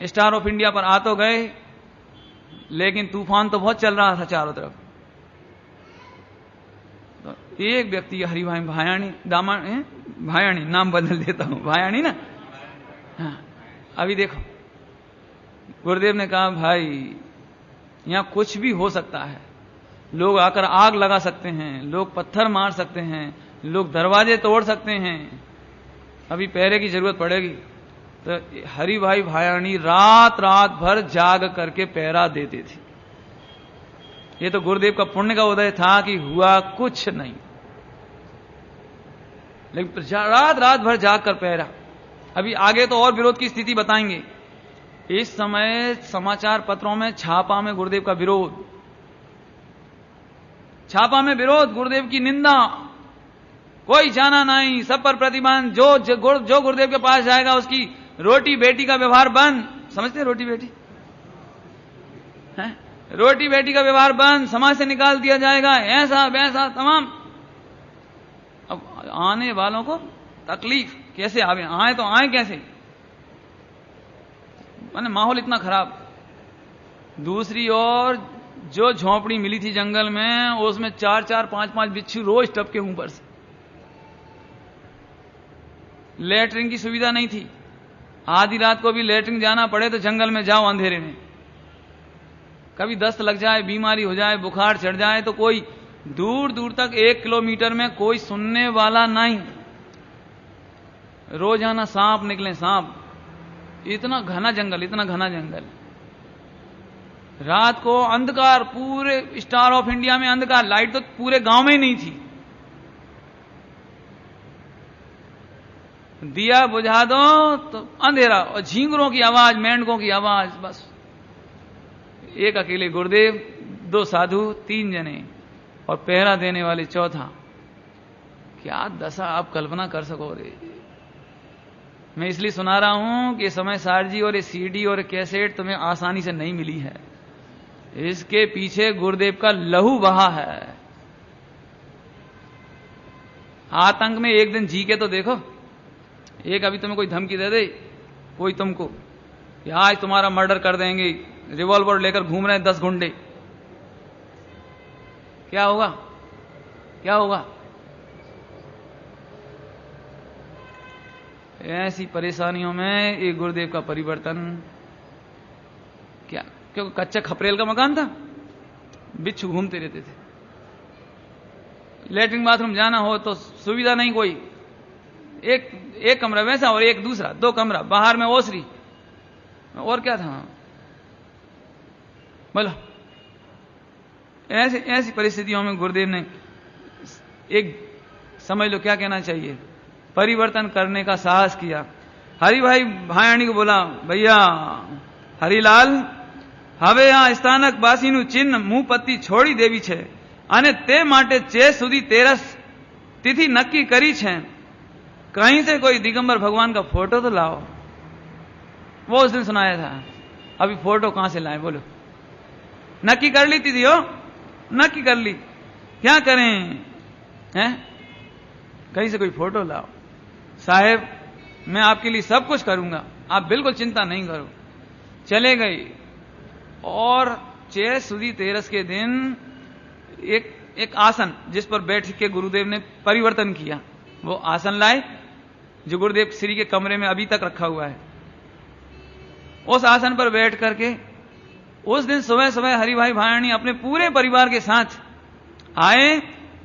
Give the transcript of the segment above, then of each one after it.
Star of India पर आ तो गए, लेकिन तूफान तो बहुत चल रहा था चारों तरफ। तो एक व्यक्ति हरिभाई भायाणी भायाणी, नाम बदल देता हूं, भायाणी ना, हाँ। अभी देखो, गुरुदेव ने कहा भाई यहां कुछ भी हो सकता है, लोग आकर आग लगा सकते हैं, लोग पत्थर मार सकते हैं, लोग दरवाजे तोड़ सकते हैं, अभी पहरे की जरूरत पड़ेगी। तो हरिभाई भायाणी रात रात भर जाग करके पहरा देते थे। ये तो गुरुदेव का पुण्य का उदय था कि हुआ कुछ नहीं, लेकिन रात रात भर जाग कर पहरा। अभी आगे तो और विरोध की स्थिति बताएंगे। इस समय समाचार पत्रों में छापा में गुरुदेव का विरोध, छापा में विरोध, गुरुदेव की निंदा, कोई जाना नहीं, सब पर प्रतिबंध, जो गुरुदेव के पास जाएगा उसकी रोटी बेटी का व्यवहार बंद। समझते हैं रोटी बेटी है? रोटी बेटी का व्यवहार बंद, समाज से निकाल दिया जाएगा, ऐसा वैसा तमाम। अब आने वालों को तकलीफ, कैसे आए तो आए कैसे, माने माहौल इतना खराब। दूसरी ओर जो झोंपड़ी मिली थी जंगल में, उसमें 4-4, 5-5 बिच्छू रोज टपके ऊपर से। लेटरिन की सुविधा नहीं थी, आधी रात को भी लेटरिन जाना पड़े तो जंगल में जाओ अंधेरे में। कभी दस्त लग जाए, बीमारी हो जाए, बुखार चढ़ जाए तो कोई दूर दूर तक 1 किलोमीटर में कोई सुनने वाला नहीं। रोजाना सांप निकले, सांप, इतना घना जंगल, इतना घना जंगल। रात को अंधकार, पूरे स्टार ऑफ इंडिया में अंधकार, लाइट तो पूरे गांव में ही नहीं थी। दिया बुझा दो तो अंधेरा, और झींगरों की आवाज, मेंढकों की आवाज, बस। एक अकेले गुरुदेव, 2 साधु, 3 जने और पहरा देने वाले चौथा। क्या दशा आप कल्पना कर सको रे। मैं इसलिए सुना रहा हूं कि समय सारजी और ये सीडी और कैसेट तुम्हें आसानी से नहीं मिली है, इसके पीछे गुरुदेव का लहू बहा है। आतंक में एक दिन जी के तो देखो। एक अभी तुम्हें कोई धमकी दे दे कोई तुमको कि आज तुम्हारा मर्डर कर देंगे, रिवॉल्वर लेकर घूम रहे हैं 10 गुंडे, क्या होगा, क्या होगा? ऐसी परेशानियों में एक गुरुदेव का परिवर्तन क्या, क्योंकि कच्चा खपरेल का मकान था, बिच्छू घूमते रहते थे। लेटरिन बाथरूम जाना हो तो सुविधा नहीं कोई, एक कमरा वैसा और एक दूसरा, 2 कमरा, बाहर में ओसरी, और क्या था बोलो। ऐसी परिस्थितियों में गुरुदेव ने एक, समझ लो क्या कहना चाहिए, परिवर्तन करने का साहस किया। हरिभाई भायाणी को बोला, भैया हरिलाल, હવે આ સ્થાનક વાસીનું ચિહ્ન મું પત્તી છોડી દેવી છે અને તે માટે ચે સુધી 13 तिथि नक्की करी છે। कहीं से कोई दिगंबर भगवान का फोटो तो लाओ। वो उस दिन सुनाया था, अभी फोटो कहां से लाए बोलो। नक्की कर ली तिथि, हो नक्की कर ली, क्या करें हैं? कहीं से कोई फोटो लाओ। साहेब मैं आपके लिए सब कुछ करूंगा, आप बिल्कुल चिंता नहीं करो। चले गए और 6 सुदी 13 के दिन एक आसन जिस पर बैठ के गुरुदेव ने परिवर्तन किया, वो आसन लाए जो गुरुदेव श्री के कमरे में अभी तक रखा हुआ है। उस आसन पर बैठ करके उस दिन सुबह सुबह हरिभाई भायाणी अपने पूरे परिवार के साथ आए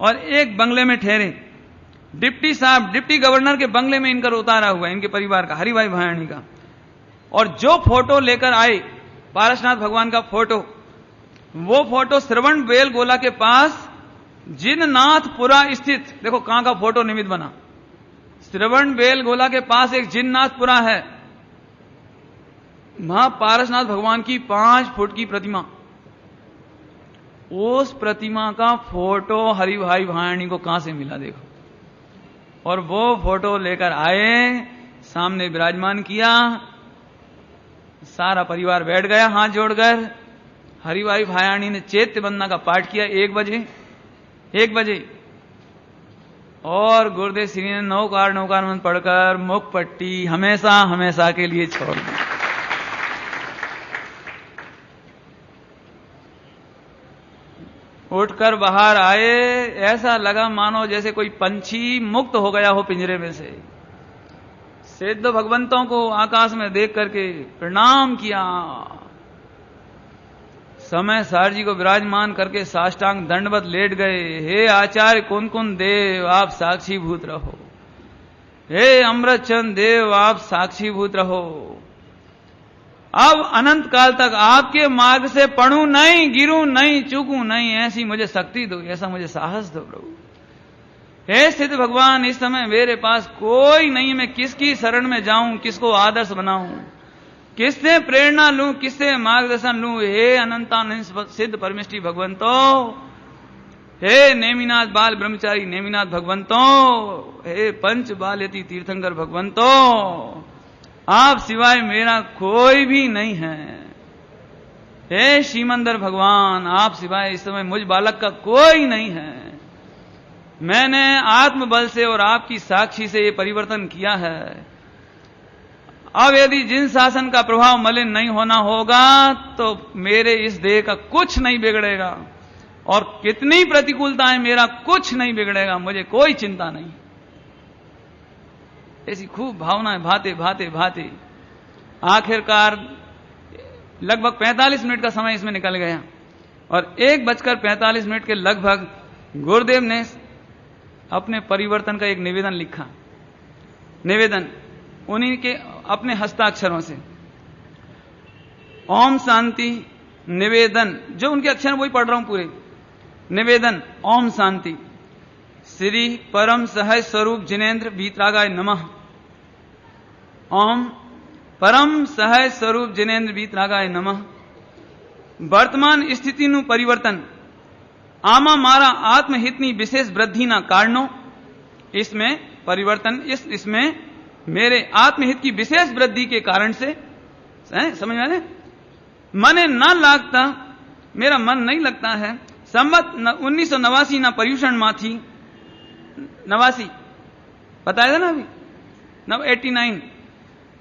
और एक बंगले में ठहरे। डिप्टी साहब, डिप्टी गवर्नर के बंगले में इनका उतारा हुआ है, इनके परिवार का, हरिभाई भायाणी का। और जो फोटो लेकर आए पारसनाथ भगवान का फोटो, वो फोटो श्रवण बेल गोला के पास जिननाथपुरा स्थित, देखो कहां का फोटो निमित्त बना, श्रवण बेल गोला के पास एक जिननाथपुरा है, वहां पारसनाथ भगवान की 5 फुट की प्रतिमा। उस प्रतिमा का फोटो हरिभाई भायाणी को कहां से मिला देखो। और वो फोटो लेकर आए, सामने विराजमान किया, सारा परिवार बैठ गया हाथ जोड़कर। हरिभाई भायाणी ने चैत्य वंदना का पाठ किया 1 बजे और गुरुदेव श्री ने नौकार मंत्र पढ़कर मुख पट्टी हमेशा हमेशा के लिए छोड़ दी। उठकर बाहर आए, ऐसा लगा मानो जैसे कोई पंछी मुक्त हो गया हो पिंजरे में से। सिद्ध भगवंतों को आकाश में देख करके प्रणाम किया। समय सार जी को विराजमान करके साष्टांग दंडवत लेट गए। हे आचार्य कुंद देव, आप साक्षीभूत रहो। हे अमृतचंद देव, आप साक्षीभूत रहो। अब अनंत काल तक आपके मार्ग से पढ़ूं नहीं, गिरूं नहीं, चूकूं नहीं, ऐसी मुझे शक्ति दो, ऐसा मुझे साहस दो प्रभु। हे सिद्ध भगवान, इस समय मेरे पास कोई नहीं, मैं किसकी शरण में जाऊं, किसको आदर्श बनाऊं, किससे प्रेरणा लूं, किससे मार्गदर्शन लूं। हे अनंतानंद सिद्ध परमेष्टि भगवंतो, हे नेमिनाथ बाल ब्रह्मचारी नेमिनाथ भगवंतो, हे पंच बाल यति तीर्थंकर भगवंतो, आप सिवाय मेरा कोई भी नहीं है। हे श्रीमंदर भगवान, आप सिवाय इस समय मुझ बालक का कोई नहीं है। मैंने आत्मबल से और आपकी साक्षी से ये परिवर्तन किया है। अब यदि जिन शासन का प्रभाव मलिन नहीं होना होगा तो मेरे इस देह का कुछ नहीं बिगड़ेगा, और कितनी प्रतिकूलताएं मेरा कुछ नहीं बिगड़ेगा, मुझे कोई चिंता नहीं। ऐसी खूब भावनाएं भाते भाते भाते आखिरकार लगभग 45 मिनट का समय इसमें निकल गया, और 1:45 के लगभग गुरुदेव ने अपने परिवर्तन का एक निवेदन लिखा। निवेदन उन्हीं के अपने हस्ताक्षरों से, ओम शांति निवेदन, जो उनके अक्षर वही पढ़ रहा हूं पूरे। निवेदन, ओम शांति। श्री परम सहज स्वरूप जिनेन्द्र वीतरागाय नमः। ओम परम सहज स्वरूप जिनेन्द्र वीतरागाय नमः। वर्तमान स्थितिનું પરિવર્તન, આમાં મારા આત્મહિતની વિશેષ વૃદ્ધિના કારણો, इसमें परिवर्तन, इसमें मेरे आत्महित की विशेष वृद्धि के कारण से, समझ में, मने न लगता, मेरा मन नहीं लगता है। संवत 1989 ना पर्यूषण माथी 89 बताया था ना अभी 89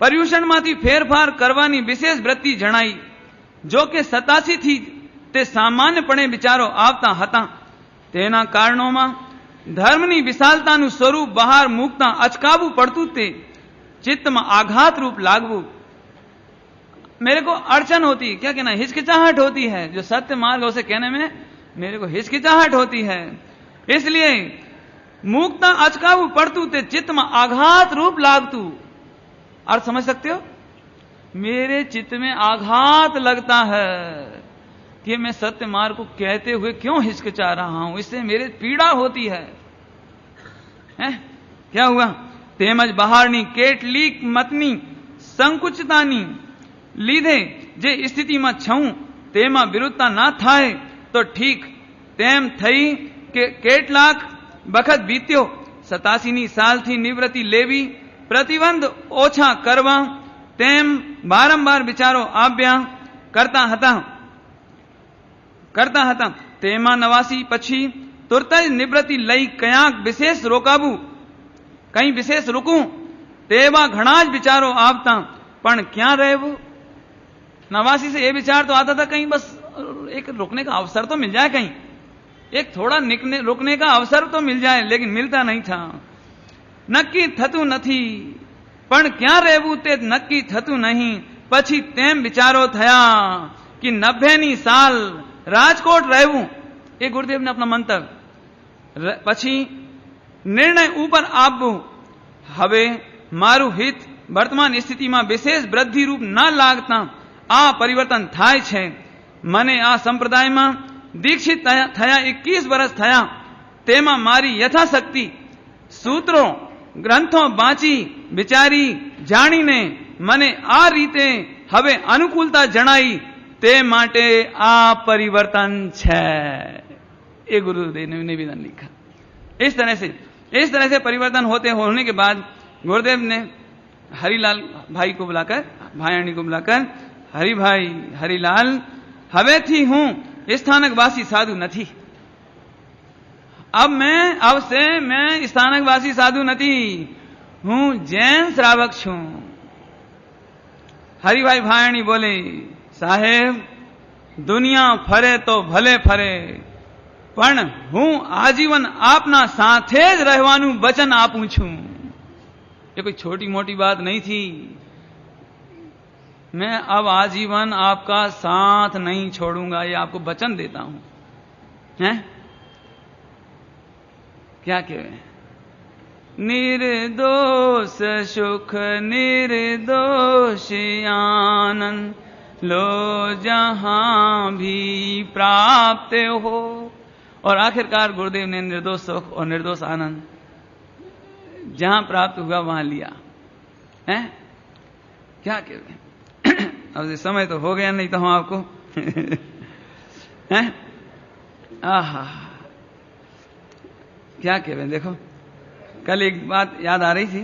पर्यूषण माथी फेरफार करवानी विशेष वृत्ति जणाई, जो कि 87 थी ते सामान्यपणे विचारो आवता हता। तेना कारणों धर्मनी विशालतानु स्वरूप बहार मूकता अचकावू पड़तू ते चित्त में आघात रूप लागवू। मेरे को अड़चन होती, क्या कहना, हिचकिचाहट होती है। जो सत्य मार्ग उसे कहने में मेरे को हिचकिचाहट होती है। इसलिए मूकता अचकावू पड़तू ते चित्त में आघात रूप लागतू। अर्थ समझ सकते हो? मेरे चित्त में आघात लगता है कि मैं सत्य मार्ग को कहते हुए क्यों हिचकिचा रहा हूं, इससे मेरे पीड़ा होती है। क्या हुआ? तेमज बहारनी केटलीक मतनी संकुचितानी लीधे जे स्थिति में छऊं तेमा विरुद्धता ना थाय तो ठीक तेम थई के केटलाक बखत बीत्यो 87 साल थी निवृत्ति लेवी प्रतिबंध ओछा करवा तेम बारंबार विचारो आव्या करता हता तेमा 89 पछी तुरत निवृत्ति लई कयांक विशेष रोकाबू, कहीं विशेष रुकूं तेवा घना ज विचारो आवता, पण क्या रहे वो 89 से ये विचार तो आता था कहीं बस एक रुकने का अवसर तो मिल जाए, कहीं एक थोड़ा रुकने का अवसर तो मिल जाए, लेकिन मिलता नहीं था। नक्की थतु नथी, पण क्या रहेवू ते नक्की थतु नहीं। पछी तेम विचारो थया कि 90 साल राजकोट रहेवू। ये गुरुदेव ने अपना मंत्र पछी निर्णय ऊपर आपवू। हवे मारू हित वर्तमान स्थिति में विशेष वृद्धि रूप न लागता आ परिवर्तन थाय छे। मने आ संप्रदाय में दीक्षित थया 21 वर्ष थया। तेमा मारी यथाशक्ति सूत्रों ग्रंथों बाँची विचारी जाणीने मने आ रीते हवे अनुकूलता जणाई, ते माटे आ परिवर्तन छे। ये गुरुदेव ने निवेदन लिखा। इस तरह से परिवर्तन होने के बाद गुरुदेव ने हरिलाल भाई को बुलाकर, भायाणी को बुलाकर, हरि भाई हरिलाल हवे थी हूं स्थानकवासी साधु नथी। अब से मैं स्थानकवासी साधु नथी हूं, जैन श्रावक छू। हरिभाई भायाणी बोले, साहेब दुनिया फरे तो भले फरे, पण हूं आजीवन आपना साथे ज रहवानुं वचन आपूं छूं। ये कोई छोटी मोटी बात नहीं थी। मैं अब आजीवन आपका साथ नहीं छोड़ूंगा, ये आपको वचन देता हूं। हैं? क्या कहे? निर्दोष सुख निर्दोष आनंद लो जहां भी प्राप्त हो। और आखिरकार गुरुदेव ने निर्दोष सुख और निर्दोष आनंद जहां प्राप्त हुआ वहां लिया है। क्या कहें? अब समय तो हो गया, नहीं तो हम आपको हैं? आहा, क्या कहें? देखो कल एक बात याद आ रही थी।